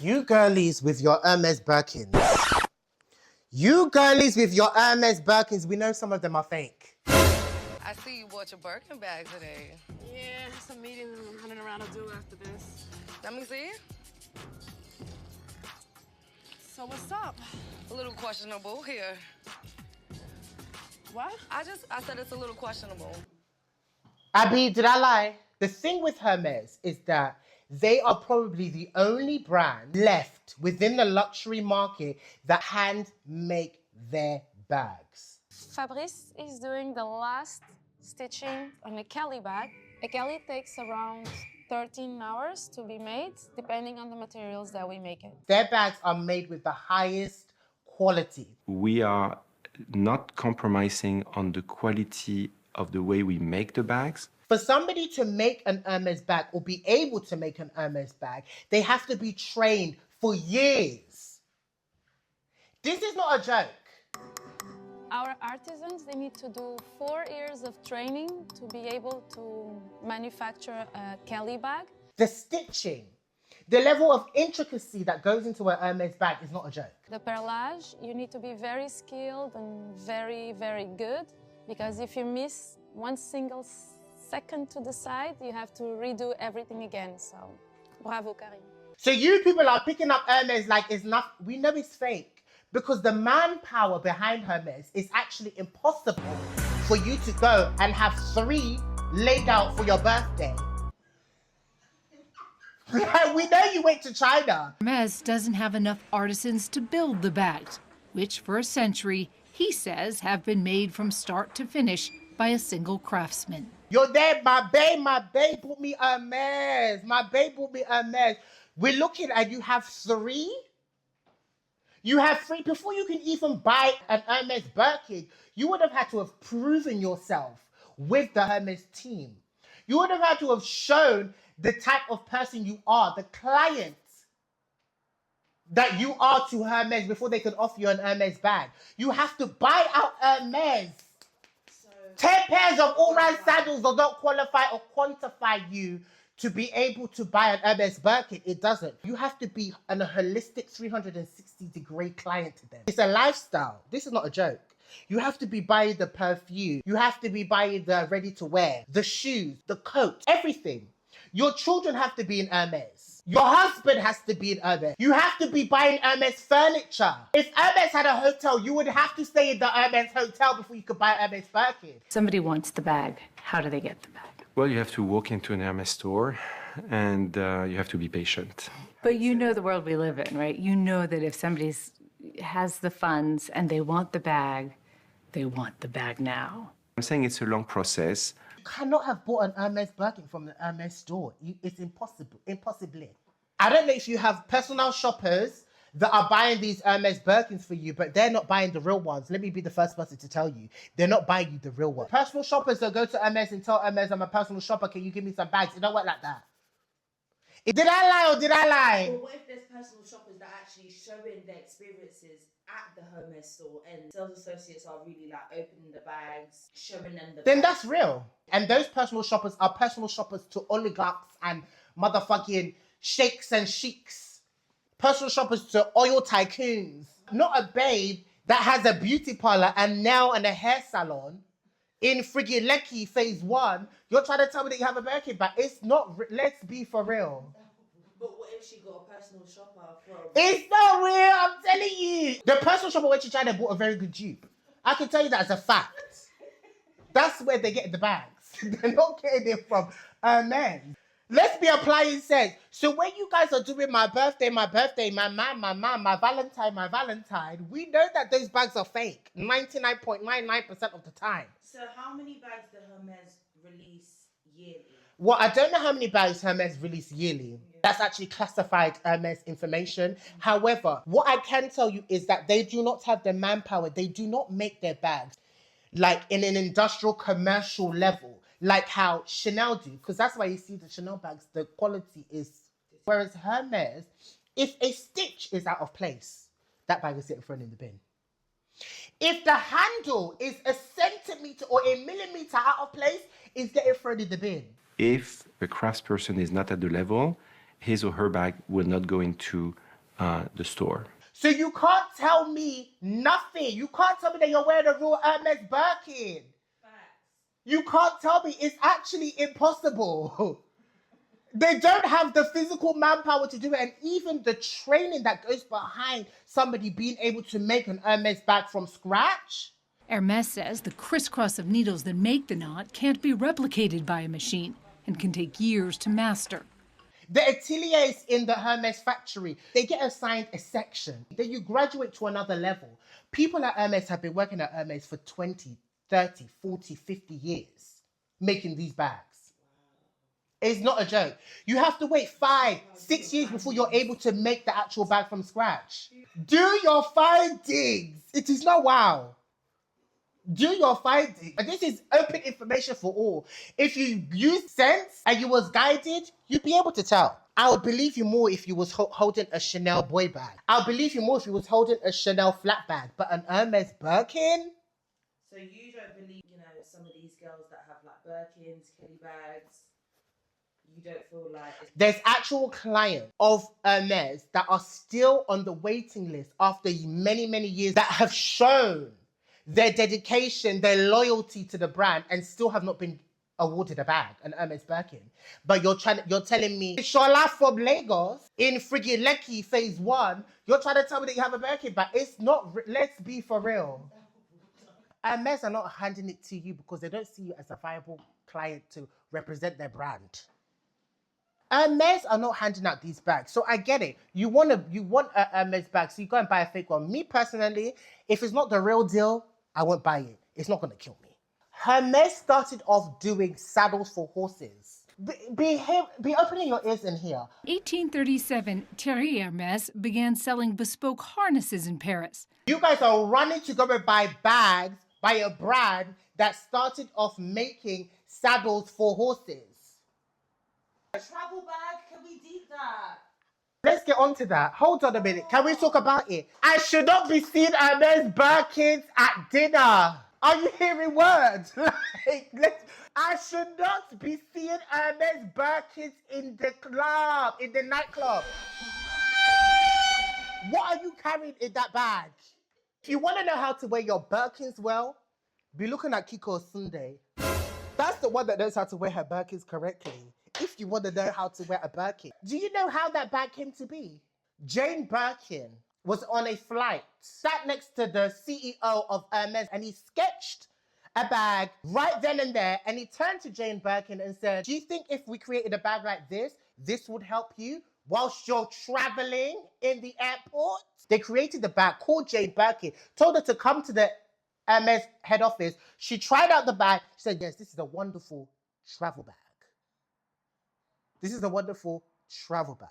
You girlies with your Hermes Birkins. You girlies with your Hermes Birkins, we know some of them are fake. I see you bought your Birkin bag today. Yeah, some meetings I'm hunting around to do after this. Let me see it. So what's up? A little questionable here. What? I said it's a little questionable. Abby, did I lie? The thing with Hermes is that they are probably the only brand left within the luxury market that hand make their bags. Fabrice is doing the last stitching on a Kelly bag. A Kelly takes around 13 hours to be made, depending on the materials that we make it. Their bags are made with the highest quality. We are not compromising on the quality of the way we make the bags. For somebody to make an Hermes bag or be able to make an Hermes bag, they have to be trained for years. This is not a joke. Our artisans, they need to do 4 years of training to be able to manufacture a Kelly bag. The stitching, the level of intricacy that goes into a Hermes bag is not a joke. The perlage, you need to be very skilled and very, very good, because if you miss one single second to the side, you have to redo everything again. So, bravo, Karim. So you people are picking up Hermes like it's not, we know it's fake because the manpower behind Hermes is actually impossible for you to go and have 3 laid out for your birthday. We know you went to China. Hermes doesn't have enough artisans to build the bags, which for a century, he says, have been made from start to finish by a single craftsman. You're there, my babe bought me Hermes. My babe bought me Hermes. We're looking and you have 3? You have 3. Before you can even buy an Hermes Birkin, you would have had to have proven yourself with the Hermes team. You would have had to have shown the type of person you are, the client that you are to Hermes before they can offer you an Hermes bag. You have to buy out Hermes. 10 pairs of all-round sandals does not qualify or quantify you to be able to buy an Hermes Birkin. It doesn't. You have to be a holistic 360-degree client to them. It's a lifestyle. This is not a joke. You have to be buying the perfume. You have to be buying the ready-to-wear, the shoes, the coat, everything. Your children have to be in Hermes. Your husband has to be in Hermes. You have to be buying Hermes furniture. If Hermes had a hotel, you would have to stay in the Hermes hotel before you could buy Hermes Birkin. Somebody wants the bag. How do they get the bag? Well, you have to walk into an Hermes store and you have to be patient. But you know the world we live in, right? You know that if somebody has the funds and they want the bag, they want the bag now. I'm saying it's a long process. You cannot have bought an Hermes Birkin from the Hermes store. It's impossible. Impossibly. I don't know if you have personal shoppers that are buying these Hermes Birkins for you, but they're not buying the real ones. Let me be the first person to tell you. They're not buying you the real ones. Personal shoppers that go to Hermes and tell Hermes, I'm a personal shopper, can you give me some bags? It don't work like that. Did I lie or did I lie? Well, what if there's personal shoppers that are actually showing their experiences at the Hermes store and sales associates are really like opening the bags, showing them the Then bags? that's real. And those personal shoppers are personal shoppers to oligarchs and motherfucking sheikhs and sheiks. Personal shoppers to oil tycoons. Not a babe that has a beauty parlor and nail and a hair salon in friggin' Lekki phase 1. You're trying to tell me that you have a Birkin bag. It's not, let's be for real. But what if she got a personal shopper from... It's not real, I'm telling you. The personal shopper went to China bought a very good dupe. I can tell you that as a fact. That's where they get the bags. They're not getting it from Hermes. Let's be applying sense. So when you guys are doing my birthday, my man, my Valentine, we know that those bags are fake 99.99% of the time. So how many bags did Hermes release yearly? Well, I don't know how many bags Hermes release yearly. That's actually classified Hermes information. However, what I can tell you is that they do not have the manpower. They do not make their bags like in an industrial commercial level, like how Chanel do. Because that's why you see the Chanel bags, the quality is... Whereas Hermes, if a stitch is out of place, that bag is getting thrown in the bin. If the handle is a centimeter or a millimeter out of place, it's getting thrown in the bin. If a craftsperson is not at the level, his or her bag will not go into the store. So you can't tell me nothing. You can't tell me that you're wearing a real Hermes Birkin. You can't tell me. It's actually impossible. They don't have the physical manpower to do it. And even the training that goes behind somebody being able to make an Hermes bag from scratch. Hermes says the crisscross of needles that make the knot can't be replicated by a machine and can take years to master. The ateliers in the Hermes factory, they get assigned a section. Then you graduate to another level. People at Hermes have been working at Hermes for 20, 30, 40, 50 years making these bags. It's not a joke. You have to wait 5, 6 years before you're able to make the actual bag from scratch. Do your findings. It is not wow. Do your findings. And this is open information for all. If you use sense and you was guided, you'd be able to tell. I would believe you more if you was holding a Chanel boy bag. I'll believe you more if you was holding a Chanel flat bag. But an Hermes Birkin? So you don't believe, some of these girls that have like Birkins, Kelly bags, you don't feel like... There's actual clients of Hermes that are still on the waiting list after many, many years that have shown their dedication, their loyalty to the brand and still have not been awarded a bag, an Hermes Birkin. But you're telling me, Shola from Lagos in friggin' Lekki phase 1, you're trying to tell me that you have a Birkin bag. It's not, let's be for real. Hermes are not handing it to you because they don't see you as a viable client to represent their brand. Hermes are not handing out these bags. So I get it. You want a Hermes bag, so you go and buy a fake one. Me personally, if it's not the real deal, I won't buy it. It's not going to kill me. Hermes started off doing saddles for horses. Be opening your ears in here. 1837, Thierry Hermes began selling bespoke harnesses in Paris. You guys are running to go and buy bags by a brand that started off making saddles for horses. A travel bag, can we do that? Let's get on to that. Hold on a minute. Can we talk about it? I should not be seeing Hermes Birkins at dinner. Are you hearing words? I should not be seeing Hermes Birkins in the club, in the nightclub. What are you carrying in that bag? If you want to know how to wear your Birkins well, be looking at Kiko Sunday. That's the one that knows how to wear her Birkins correctly. If you want to know how to wear a Birkin. Do you know how that bag came to be? Jane Birkin was on a flight, sat next to the CEO of Hermes, and he sketched a bag right then and there, and he turned to Jane Birkin and said, do you think if we created a bag like this would help you whilst you're traveling in the airport? They created the bag, called Jane Birkin, told her to come to the Hermes head office. She tried out the bag. She said, yes, this is a wonderful travel bag. This is a wonderful travel bag.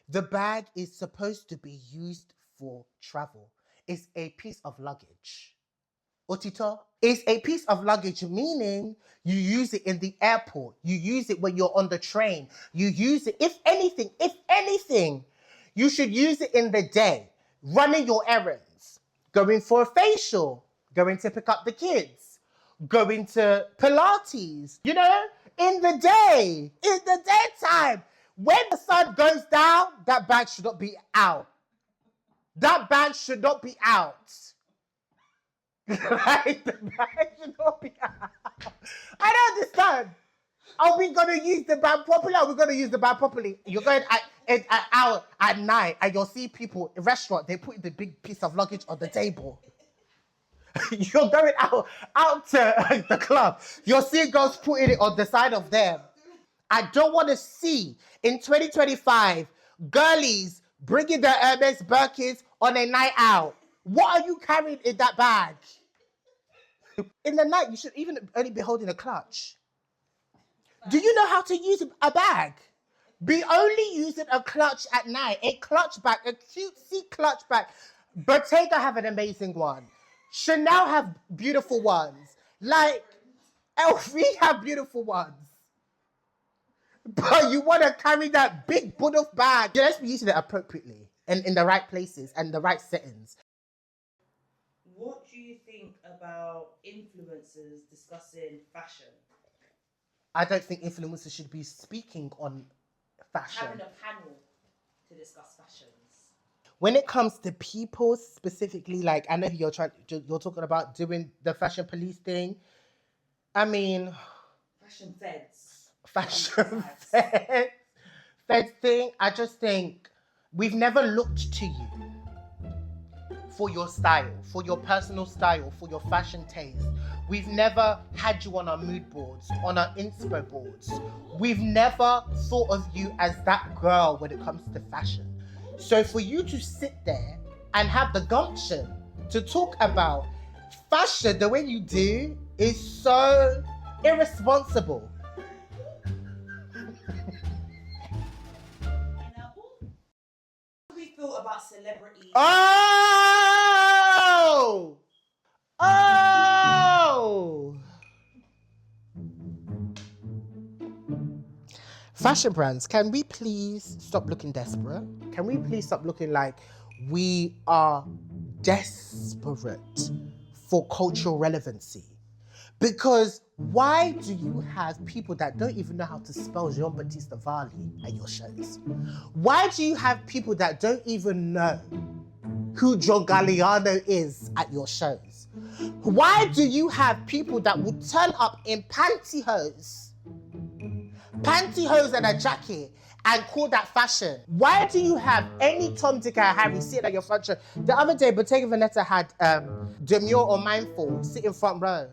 The bag is supposed to be used for travel. It's a piece of luggage. Otito, it's a piece of luggage, meaning you use it in the airport. You use it when you're on the train. You use it, if anything, you should use it in the day, running your errands, going for a facial, going to pick up the kids, going to Pilates, in the day, in the daytime. When the sun goes down, that bag should not be out. That bag should not be out. Like, the bag should not be out. I don't understand. Are we going to use the bag properly? Are we going to use the bag properly? You're going out at night and you'll see people in restaurant, they put the big piece of luggage on the table. You're going out to the club. You'll see girls putting it on the side of them. I don't want to see in 2025 girlies bringing their Hermes Birkins on a night out. What are you carrying in that bag? In the night, you should even only be holding a clutch. Do you know how to use a bag? Be only using a clutch at night. A clutch bag, a cutesy clutch bag. Bottega have an amazing one. Chanel have beautiful ones. Like, LV have beautiful ones. But you want to carry that big Buddha bag. Yeah, let's be using it appropriately and in the right places and the right settings. What do you think about influencers discussing fashion? I don't think influencers should be speaking on fashion. Having a panel to discuss fashions. when it comes to people specifically, like I know you're talking about doing the fashion police thing. I mean, Fashion feds. fashion feds thing. I just think we've never looked to you for your style, for your personal style, for your fashion taste. We've never had you on our mood boards, on our inspo boards. We've never thought of you as that girl when it comes to fashion. So for you to sit there and have the gumption to talk about fashion the way you do is so irresponsible. What do we feel about celebrities? Oh! Fashion brands, can we please stop looking desperate? Can we please stop looking like we are desperate for cultural relevancy? Because why do you have people that don't even know how to spell Jean-Baptiste Valli at your shows? Why do you have people that don't even know who John Galliano is at your shows? Why do you have people that will turn up in pantyhose and a jacket and call that fashion? Why do you have any Tom, Dick, and Harry sitting at your front row? The other day, Bottega Veneta had Demure or Mindful sitting front row.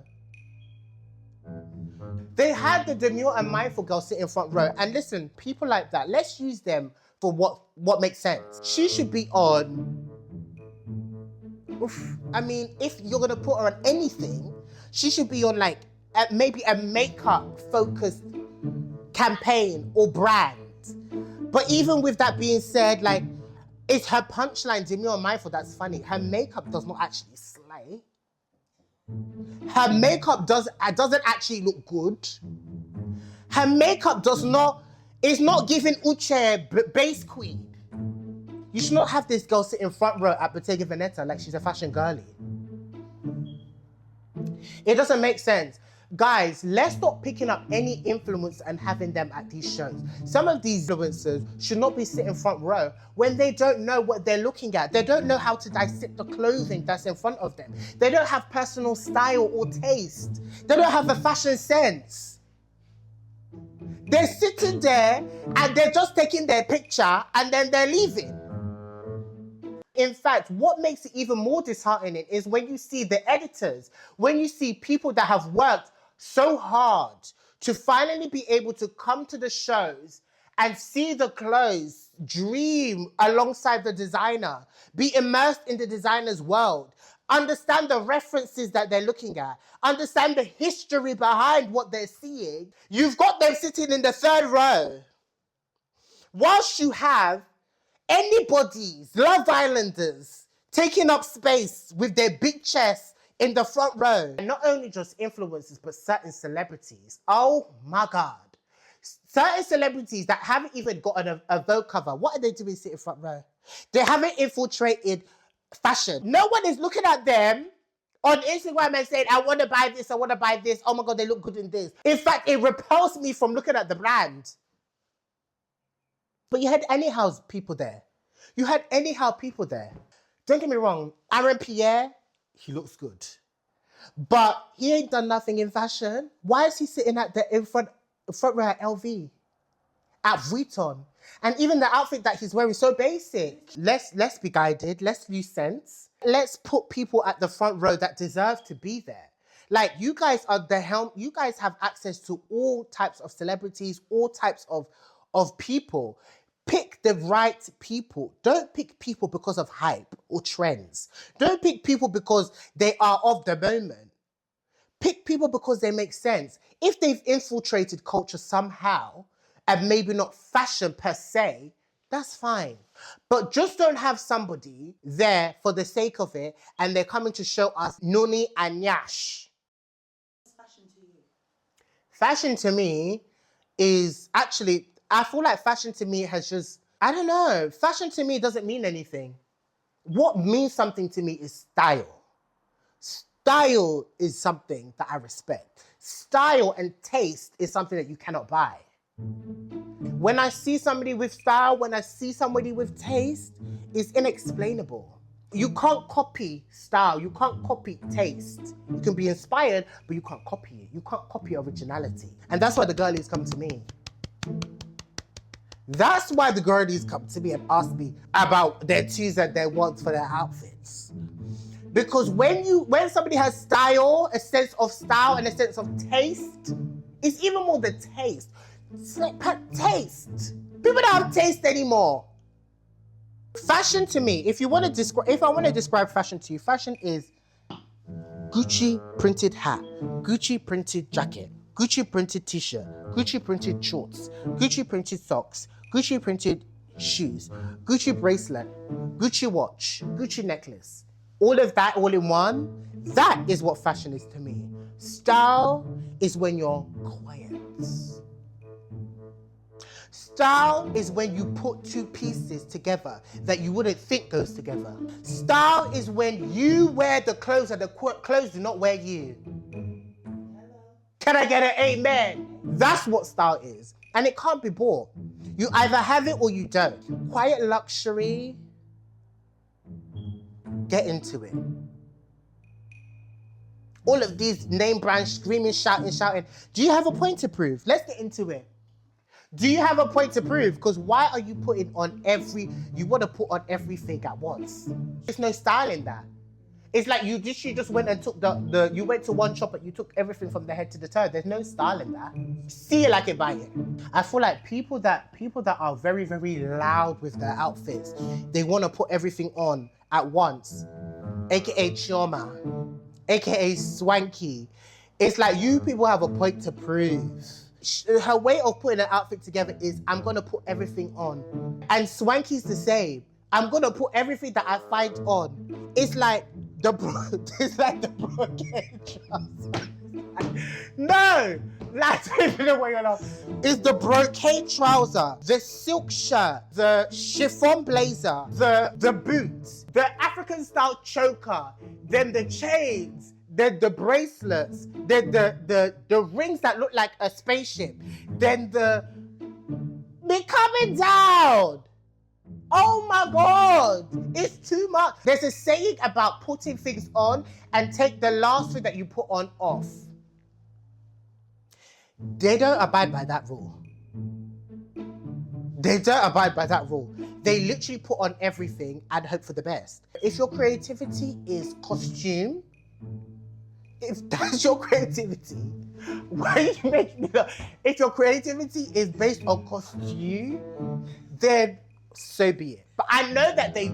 They had the Demure and Mindful girl sitting front row. And listen, people like that, let's use them for what makes sense. She should be on... I mean, if you're going to put her on anything, she should be on like maybe a makeup-focused campaign or brand. But even with that being said, like, it's her punchline, Demure or Mindful, that's funny. Her makeup does not actually slay. Her makeup doesn't actually look good. Her makeup is not giving Uche base queen. You should not have this girl sitting front row at Bottega Veneta like she's a fashion girly. It doesn't make sense. Guys, let's stop picking up any influence and having them at these shows. Some of these influencers should not be sitting front row when they don't know what they're looking at. They don't know how to dissect the clothing that's in front of them. They don't have personal style or taste. They don't have a fashion sense. They're sitting there and they're just taking their picture and then they're leaving. In fact, what makes it even more disheartening is when you see the editors, when you see people that have worked so hard to finally be able to come to the shows and see the clothes, dream alongside the designer, be immersed in the designer's world, understand the references that they're looking at, understand the history behind what they're seeing. You've got them sitting in the third row. Whilst you have anybody's Love Islanders taking up space with their big chests in the front row. And not only just influencers, but certain celebrities. Oh my God. Certain celebrities that haven't even gotten a Vogue cover. What are they doing sitting front row? They haven't infiltrated fashion. No one is looking at them on Instagram and saying, I want to buy this, I want to buy this. Oh my God, they look good in this. In fact, it repulsed me from looking at the brand. But you had anyhow people there. Don't get me wrong, Aaron Pierre, he looks good. But he ain't done nothing in fashion. Why is he sitting at the front row at LV? At Vuitton? And even the outfit that he's wearing is so basic. Let's be guided, let's use sense. Let's put people at the front row that deserve to be there. Like, you guys are the helm, you guys have access to all types of celebrities, all types of people. Pick the right people. Don't pick people because of hype or trends. Don't pick people because they are of the moment. Pick people because they make sense. If they've infiltrated culture somehow, and maybe not fashion per se, that's fine. But just don't have somebody there for the sake of it, and they're coming to show us Nuni and Yash. What's fashion to you? Fashion to me is actually... I feel like fashion to me has just, I don't know. Fashion to me doesn't mean anything. What means something to me is style. Style is something that I respect. Style and taste is something that you cannot buy. When I see somebody with style, when I see somebody with taste, it's inexplainable. You can't copy style, you can't copy taste. You can be inspired, but you can't copy it. You can't copy originality. And that's why the girlies come to me. That's why the girlies come to me and ask me about their twos and their ones for their outfits. Because when somebody has style, a sense of style and a sense of taste, it's even more the taste. It's like taste. People don't have taste anymore. Fashion to me, if I want to describe fashion to you, fashion is Gucci printed hat, Gucci printed jacket, Gucci printed t-shirt, Gucci printed shorts, Gucci printed socks, Gucci printed shoes, Gucci bracelet, Gucci watch, Gucci necklace. All of that all in one, that is what fashion is to me. Style is when you're quiet. Style is when you put two pieces together that you wouldn't think goes together. Style is when you wear the clothes and the clothes do not wear you. Can I get an amen? That's what style is. And it can't be bought. You either have it or you don't. Quiet luxury, get into it. All of these name brands screaming, shouting. Do you have a point to prove? Let's get into it. Do you have a point to prove? Because why are you putting on you want to put on everything at once? There's no style in that. It's like you just went and took you went to one shop and you took everything from the head to the toe. There's no style in that. See it like it, buy it. I feel like people that are very, very loud with their outfits, they want to put everything on at once, aka Chioma, aka Swanky. It's like you people have a point to prove. Her way of putting an outfit together is, I'm going to put everything on. And Swanky's the same. I'm going to put everything that I find on. It's like the brocade trousers. No! That's the way you're It's the brocade trouser, the silk shirt, the chiffon blazer, the boots, the African style choker, then the chains, the bracelets, the rings that look like a spaceship, then they're coming down. Oh my God, it's too much. There's a saying about putting things on and take the last thing that you put on off. They don't abide by that rule. They don't abide by that rule. They literally put on everything and hope for the best. If your creativity is costume, if that's your creativity, why you make me laugh? If your creativity is based on costume, then so be it. But I know that they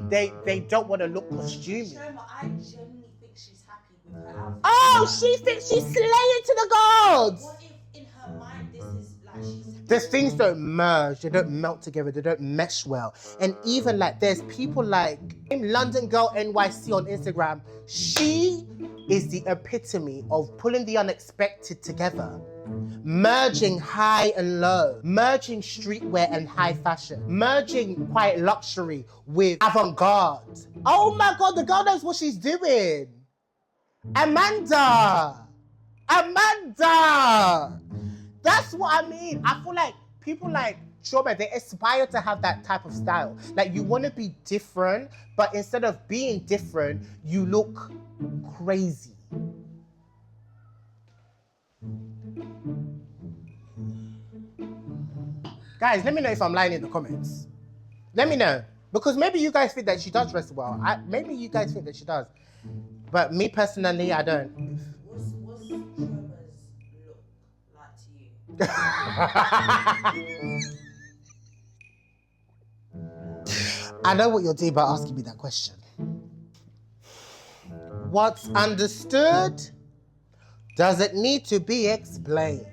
don't want to look costumey. I genuinely think she's happy with her outfit. Oh, she thinks she's slaying to the gods. What if in her mind this is like she's happy? These things don't merge, they don't melt together, they don't mesh well. And even like there's people like London Girl NYC on Instagram. She is the epitome of pulling the unexpected together. Merging high and low, merging streetwear and high fashion, merging quiet luxury with avant-garde. Oh my God, the girl knows what she's doing. Amanda! That's what I mean. I feel like people like Choma, they aspire to have that type of style. Like you want to be different, but instead of being different, you look crazy. Guys, let me know if I'm lying in the comments. Let me know. Because maybe you guys think that she does dress well. Maybe you guys think that she does. But me personally, I don't. What's Choma's look like to you? I know what you're doing by asking me that question. What's understood doesn't need to be explained.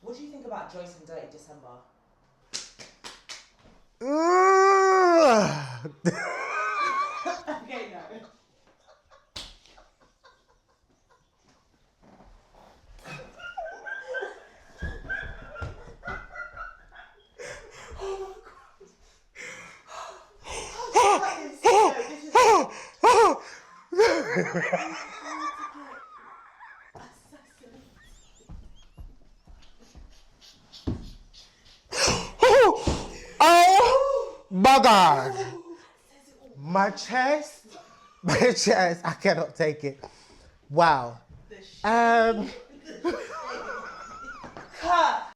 What do you think about Joyce and Dirty December? Okay, no. My God. My chest. I cannot take it. Wow.